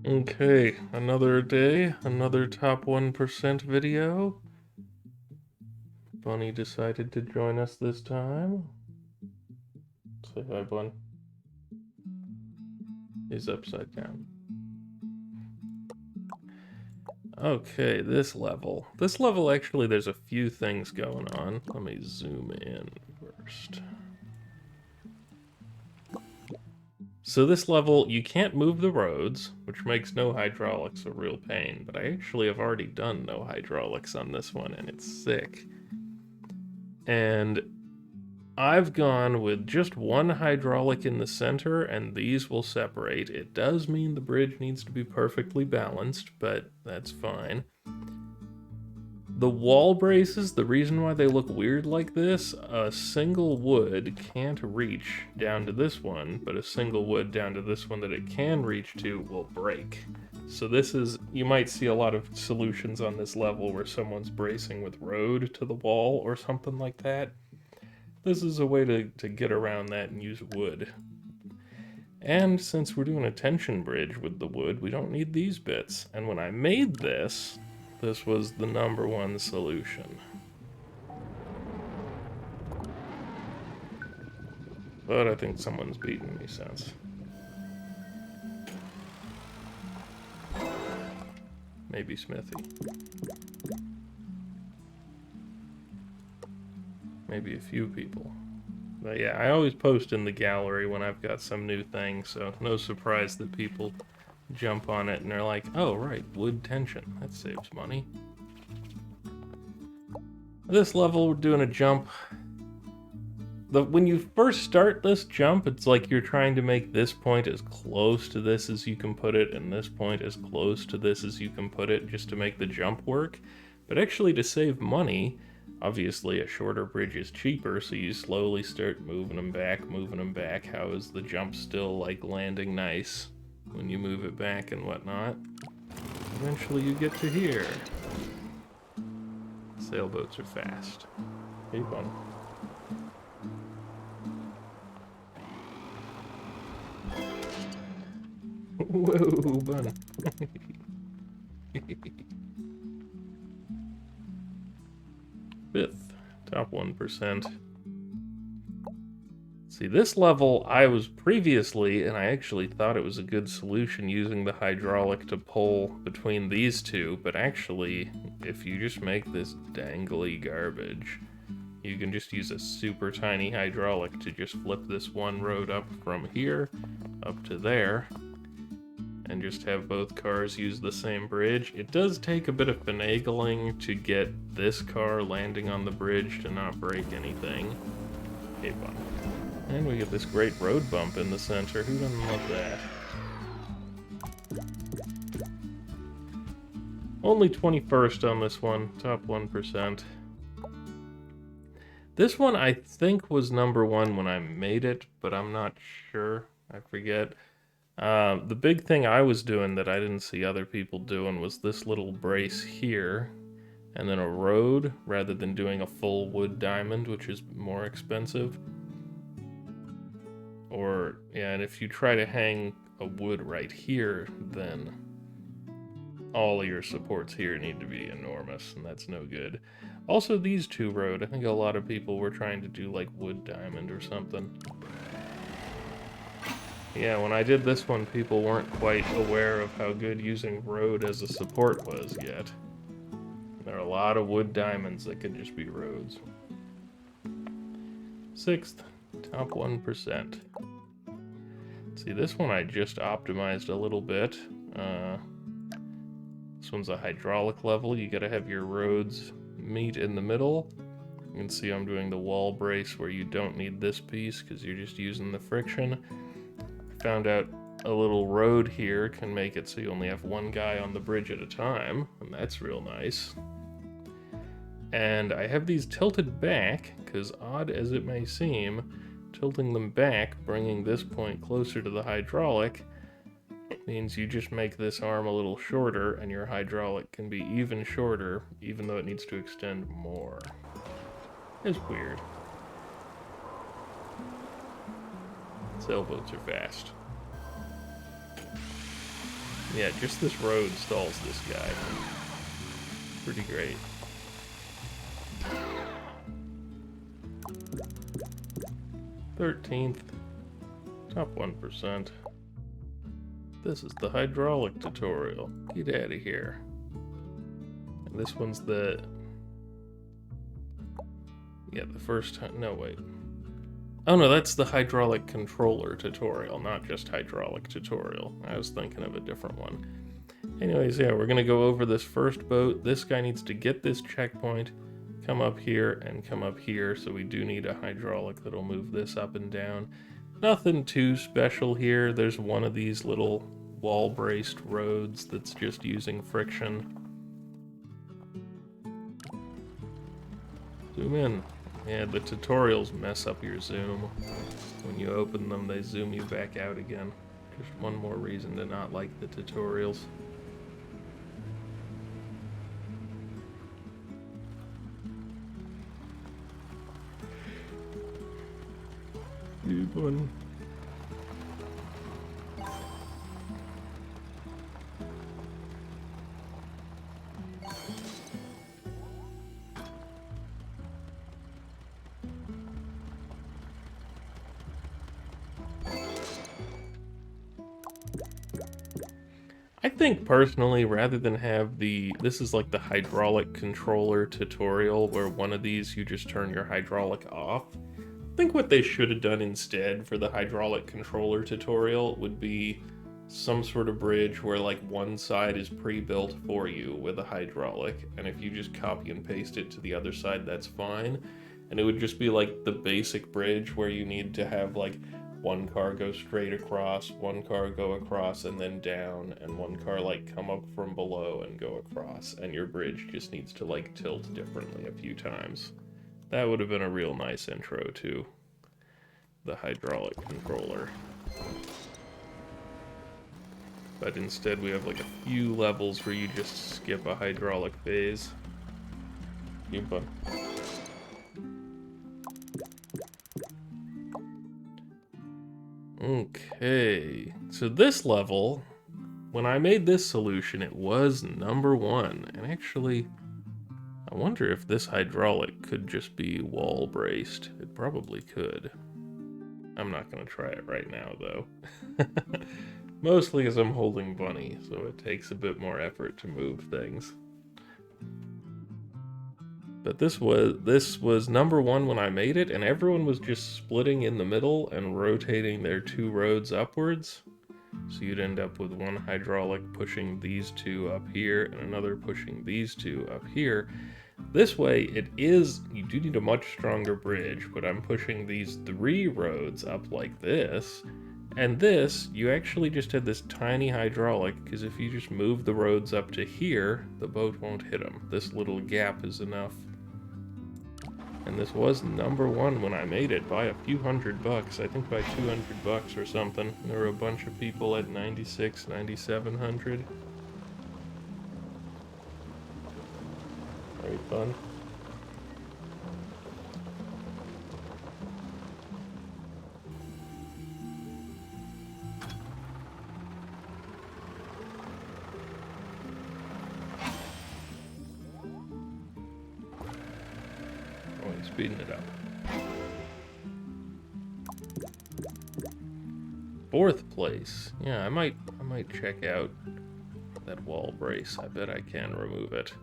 Okay, another day, another top 1% video. Bunny decided to join us this time. Say hi, Bun. He's upside down. Okay, this level. This level, actually, there's a few things going on. Let me zoom in first. So this level, you can't move the roads, which makes no hydraulics a real pain, but I actually have already done no hydraulics on this one, and it's sick. And I've gone with just one hydraulic in the center, and these will separate. It does mean the bridge needs to be perfectly balanced, but that's fine. The wall braces, the reason why they look weird like this, a single wood can't reach down to this one, but a single wood down to this one that it can reach to will break. So this is, you might see a lot of solutions on this level where someone's bracing with road to the wall or something like that. This is a way to get around that and use wood. And since we're doing a tension bridge with the wood, we don't need these bits. And when I made this, this was the #1 solution. But I think someone's beating me since. Maybe Smithy. Maybe a few people. But yeah, I always post in the gallery when I've got some new thing, so no surprise that people jump on it and they're like, oh right, wood tension, that saves money. This level, we're doing a jump. When you first start this jump, it's like you're trying to make this point as close to this as you can put it, and this point as close to this as you can put it, just to make the jump work. But actually, to save money, obviously a shorter bridge is cheaper, so you slowly start moving them back, moving them back. How is the jump still, like, landing nice when you move it back and whatnot? Eventually you get to here. Sailboats are fast. Hey, Bun. Whoa, Bun. Fifth, top 1%. See, this level I was previously, and I actually thought it was a good solution using the hydraulic to pull between these two, but actually, if you just make this dangly garbage, you can just use a super tiny hydraulic to just flip this one road up from here up to there, and just have both cars use the same bridge. It does take a bit of finagling to get this car landing on the bridge to not break anything. Okay, fine. And we get this great road bump in the center. Who doesn't love that? Only 21st on this one, top 1%. This one I think was #1 when I made it, but I'm not sure. I forget. The big thing I was doing that I didn't see other people doing was this little brace here, and then a road, rather than doing a full wood diamond, which is more expensive. Or, yeah, and if you try to hang a wood right here, then all of your supports here need to be enormous, and that's no good. Also, these two road, I think a lot of people were trying to do like wood diamond or something. Yeah, when I did this one, people weren't quite aware of how good using road as a support was yet. There are a lot of wood diamonds that could just be roads. 6th, top 1%. See, this one I just optimized a little bit. This one's a hydraulic level. You gotta have your roads meet in the middle. You can see I'm doing the wall brace where you don't need this piece because you're just using the friction. I found out a little road here can make it so you only have one guy on the bridge at a time, and that's real nice. And I have these tilted back, because odd as it may seem, tilting them back, bringing this point closer to the hydraulic, means you just make this arm a little shorter, and your hydraulic can be even shorter, even though it needs to extend more. It's weird. Sailboats are fast. Yeah, just this road stalls this guy. Pretty great. $13th. Top 1%. This is the hydraulic tutorial. Get out of here. And this one's the... Yeah, the first time... No, wait. Oh no, that's the hydraulic controller tutorial, not just hydraulic tutorial. I was thinking of a different one. Anyways, yeah, we're gonna go over this first boat. This guy needs to get this checkpoint, come up here, and come up here, so we do need a hydraulic that'll move this up and down. Nothing too special here. There's one of these little wall-braced roads that's just using friction. Zoom in. Yeah, the tutorials mess up your zoom. When you open them, they zoom you back out again. Just one more reason to not like the tutorials. Good one. I think personally, rather than have this is like the hydraulic controller tutorial where one of these you just turn your hydraulic off. I think what they should have done instead for the hydraulic controller tutorial would be some sort of bridge where like one side is pre-built for you with a hydraulic, and if you just copy and paste it to the other side, that's fine. And it would just be like the basic bridge where you need to have like one car go straight across, one car go across and then down, and one car like come up from below and go across, and your bridge just needs to like tilt differently a few times. That would have been a real nice intro to the hydraulic controller. But instead we have like a few levels where you just skip a hydraulic phase. Keep fun. Okay, so this level, when I made this solution, it was number 1, and actually, I wonder if this hydraulic could just be wall braced. It probably could. I'm not gonna try it right now, though. Mostly because I'm holding Bunny, so it takes a bit more effort to move things. But this was number 1 when I made it, and everyone was just splitting in the middle and rotating their 2 roads upwards. So you'd end up with one hydraulic pushing these 2 up here and another pushing these 2 up here. This way, you do need a much stronger bridge, but I'm pushing these 3 roads up like this. And this, you actually just had this tiny hydraulic, because if you just move the roads up to here, the boat won't hit them. This little gap is enough. And this was number 1 when I made it by a few $100. I think by $200 or something. There were a bunch of people at 96, 9700. Very fun. Speeding it up. 4th place. Yeah, I might check out that wall brace. I bet I can remove it.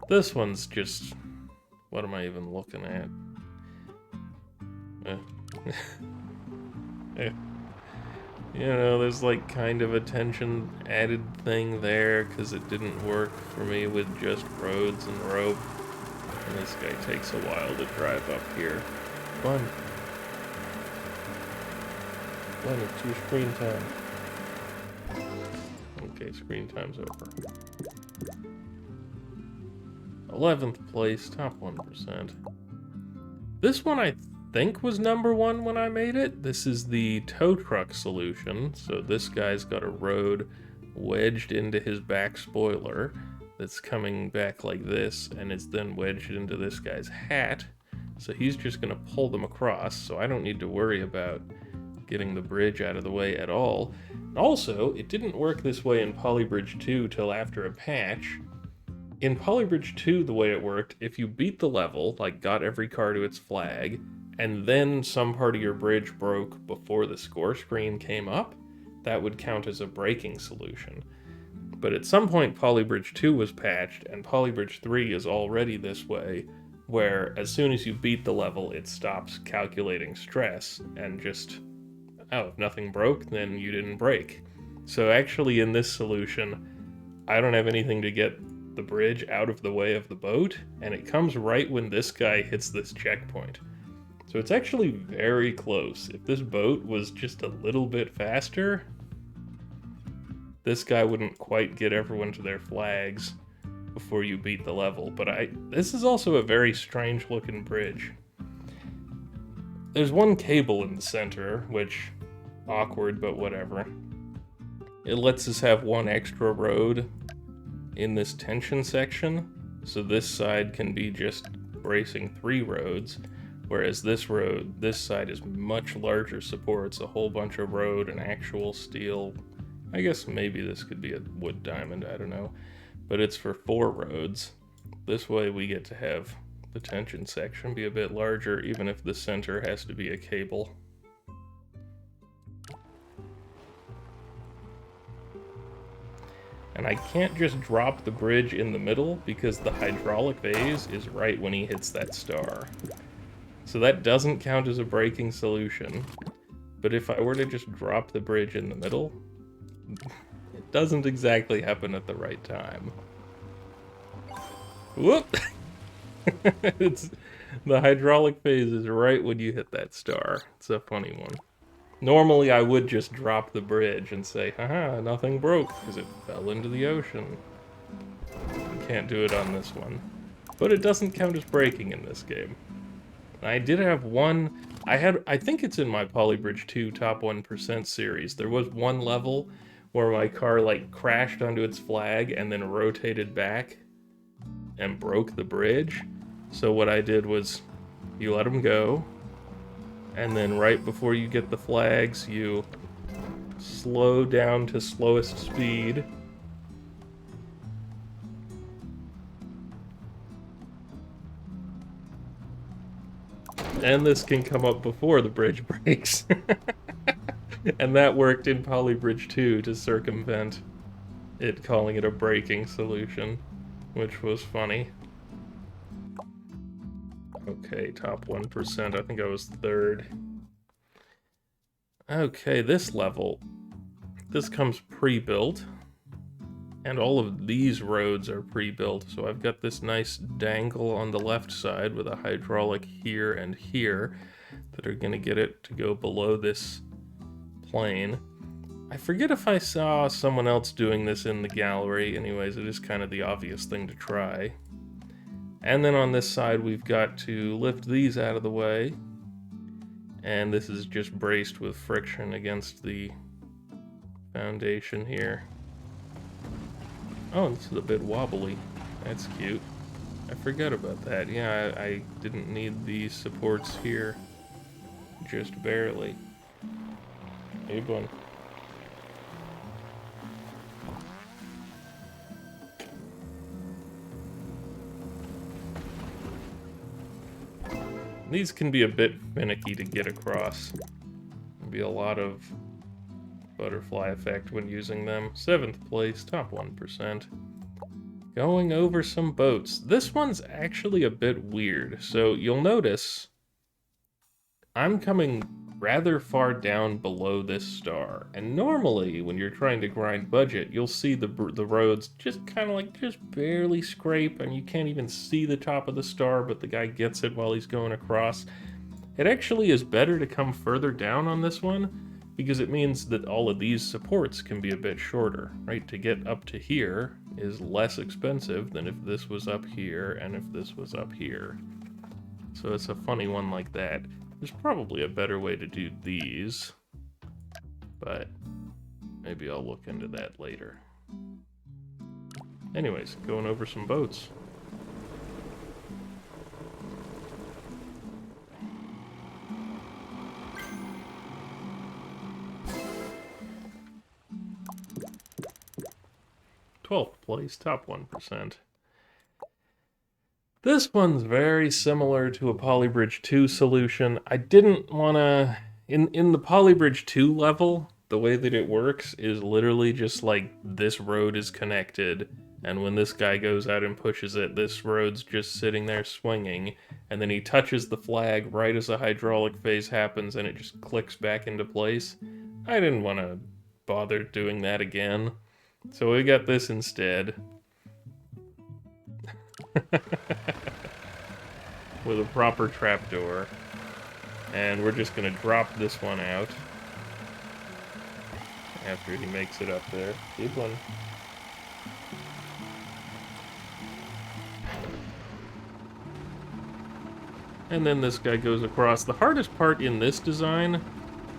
This one's just... What am I even looking at? You know, there's like kind of a tension added thing there because it didn't work for me with just roads and rope. And this guy takes a while to drive up here. Fun. Fun, it's your screen time. Okay, screen time's over. 11th place, top 1%. This one I think was number 1 when I made it. This is the tow truck solution. So this guy's got a road wedged into his back spoiler that's coming back like this, and it's then wedged into this guy's hat. So he's just gonna pull them across, so I don't need to worry about getting the bridge out of the way at all. Also, it didn't work this way in Polybridge 2 till after a patch. In Polybridge 2, the way it worked, if you beat the level, like got every car to its flag, and then some part of your bridge broke before the score screen came up, that would count as a braking solution. But at some point, Polybridge 2 was patched, and Polybridge 3 is already this way, where as soon as you beat the level, it stops calculating stress, and just, oh, if nothing broke, then you didn't break. So actually in this solution, I don't have anything to get the bridge out of the way of the boat, and it comes right when this guy hits this checkpoint. So it's actually very close. If this boat was just a little bit faster, this guy wouldn't quite get everyone to their flags before you beat the level. But this is also a very strange looking bridge. There's one cable in the center, which, awkward, but whatever. It lets us have one extra road in this tension section, so this side can be just bracing 3 roads, whereas this side is much larger supports, a whole bunch of road and actual steel. I guess maybe this could be a wood diamond, I don't know, but it's for 4 roads. This way we get to have the tension section be a bit larger, even if the center has to be a cable. And I can't just drop the bridge in the middle because the hydraulic phase is right when he hits that star. So that doesn't count as a braking solution. But if I were to just drop the bridge in the middle, it doesn't exactly happen at the right time. Whoop! The hydraulic phase is right when you hit that star. It's a funny one. Normally I would just drop the bridge and say, haha, nothing broke, because it fell into the ocean. You can't do it on this one. But it doesn't count as braking in this game. I did have one, I think it's in my Polybridge 2 Top 1% series. There was one level where my car like crashed onto its flag and then rotated back and broke the bridge. So what I did was, you let them go, and then right before you get the flags, you slow down to slowest speed. And this can come up before the bridge breaks. And that worked in Polybridge 2 to circumvent it calling it a braking solution, which was funny. Okay, top 1%. I think I was 3rd. Okay, this level. This comes pre-built. And all of these roads are pre-built. So I've got this nice dangle on the left side with a hydraulic here and here that are going to get it to go below this plane. I forget if I saw someone else doing this in the gallery. Anyways, it is kind of the obvious thing to try. And then on this side, we've got to lift these out of the way. And this is just braced with friction against the foundation here. Oh, this is a bit wobbly. That's cute. I forgot about that. Yeah, I didn't need these supports here. Just barely. Hey, bun. These can be a bit finicky to get across. There'll be a lot of butterfly effect when using them. 7th place, top 1%. Going over some boats. This one's actually a bit weird. So you'll notice I'm coming rather far down below this star. And normally when you're trying to grind budget, you'll see the roads just kind of like just barely scrape and you can't even see the top of the star, but the guy gets it while he's going across. It actually is better to come further down on this one because it means that all of these supports can be a bit shorter, right? To get up to here is less expensive than if this was up here and if this was up here. So it's a funny one like that. There's probably a better way to do these, but maybe I'll look into that later. Anyways, going over some boats. 12th place, top 1%. This one's very similar to a Polybridge 2 solution. I didn't want to... In the Polybridge 2 level, the way that it works is literally just like this road is connected, and when this guy goes out and pushes it, this road's just sitting there swinging, and then he touches the flag right as a hydraulic phase happens and it just clicks back into place. I didn't want to bother doing that again, so we got this instead. With a proper trapdoor. And we're just gonna drop this one out after he makes it up there. Good one. And then this guy goes across. The hardest part in this design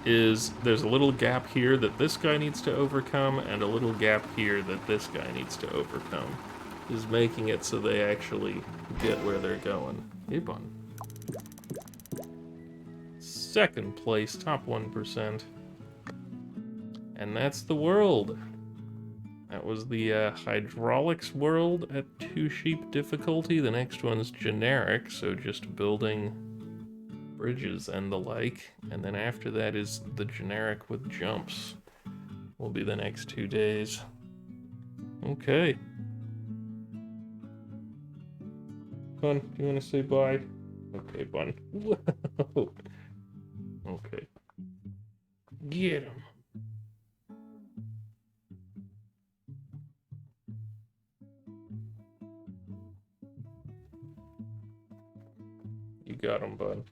is there's a little gap here that this guy needs to overcome, and a little gap here that this guy needs to overcome. Is making it so they actually get where they're going. Good one. Second place, top 1%. And that's the world. That was the hydraulics world at 2 sheep difficulty. The next one's generic, so just building bridges and the like. And then after that is the generic with jumps. Will be the next 2 days. Okay. Bun, do you want to say bye? Okay, Bun. Whoa. Okay. Get him. You got him, Bud.